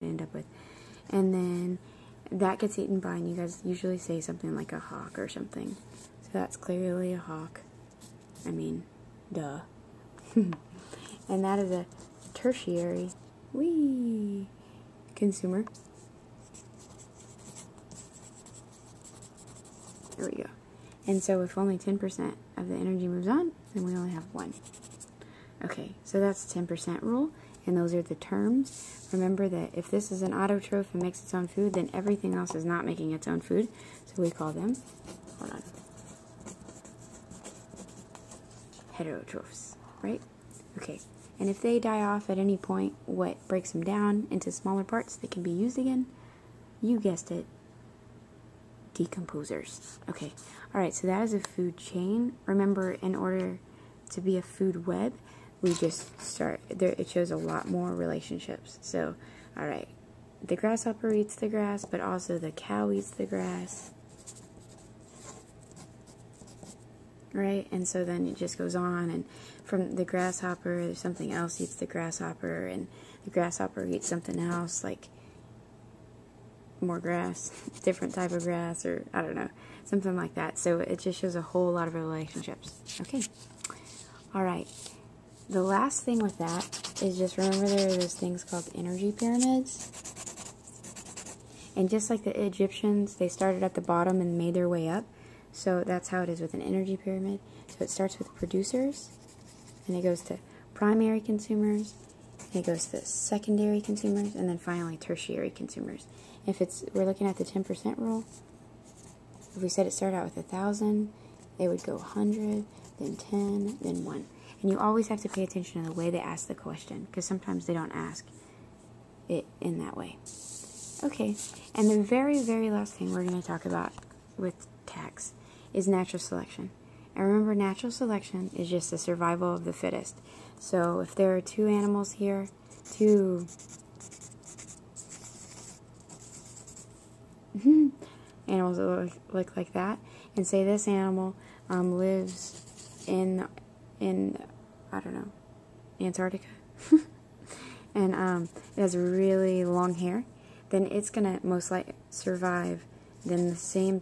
end up with. And then that gets eaten by, and you guys usually say something like a hawk or something. So that's clearly a hawk. I mean, duh. And that is a tertiary consumer. There we go. And so if only 10% of the energy moves on, then we only have 1. Okay, so that's 10% rule, and those are the terms. Remember that if this is an autotroph and makes its own food, then everything else is not making its own food. So we call them, hold on, heterotrophs, right? Okay, and if they die off at any point, what breaks them down into smaller parts that can be used again? You guessed it, decomposers. Okay, alright, so that is a food chain. Remember, in order to be a food web, we just start, there, it shows a lot more relationships. So, alright, the grasshopper eats the grass, but also the cow eats the grass. Right? And so then it just goes on, and from the grasshopper, something else eats the grasshopper, and the grasshopper eats something else, like more grass, different type of grass, or I don't know, something like that. So it just shows a whole lot of relationships. Okay. Alright. The last thing with that is just remember there are those things called energy pyramids. And just like the Egyptians, they started at the bottom and made their way up. So that's how it is with an energy pyramid. So it starts with producers, and it goes to primary consumers, and it goes to secondary consumers, and then finally tertiary consumers. If we're looking at the 10% rule, if we said it started out with 1,000, it would go 100, then 10, then 1. And you always have to pay attention to the way they ask the question, because sometimes they don't ask it in that way. Okay, and the very, very last thing we're going to talk about with tax is natural selection. And remember, natural selection is just the survival of the fittest. So if there are two animals here, two animals that look like that, and say this animal lives in I don't know, Antarctica, and it has really long hair, then it's gonna most likely survive than the same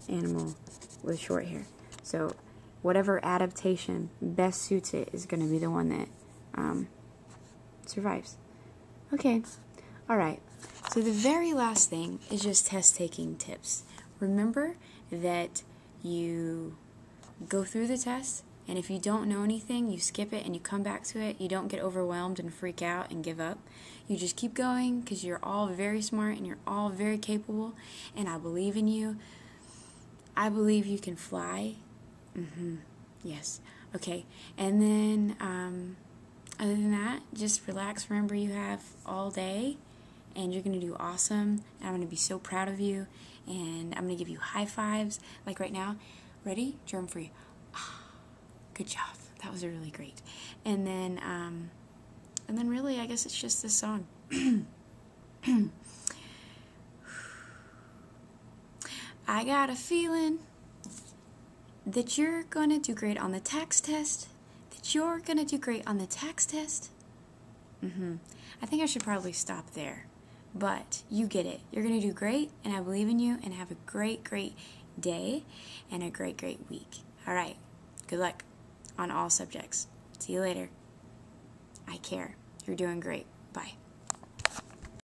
animal with short hair. So whatever adaptation best suits it is gonna be the one that survives. Okay, alright. So the very last thing is just test-taking tips. Remember that you go through the test, and if you don't know anything, you skip it and you come back to it. You don't get overwhelmed and freak out and give up. You just keep going, because you're all very smart and you're all very capable, and I believe in you. I believe you can fly. Yes. Okay. And then, other than that, just relax. Remember, you have all day, and you're going to do awesome. And I'm going to be so proud of you, and I'm going to give you high fives, like right now. Ready? Germ free. Good job. That was really great. And then really, I guess it's just this song. I got a feeling that you're gonna do great on the tax test. That you're gonna do great on the tax test. I think I should probably stop there. But you get it. You're gonna do great, and I believe in you, and have a great, great day and a great, great week. Alright. Good luck on all subjects. See you later. I care. You're doing great. Bye.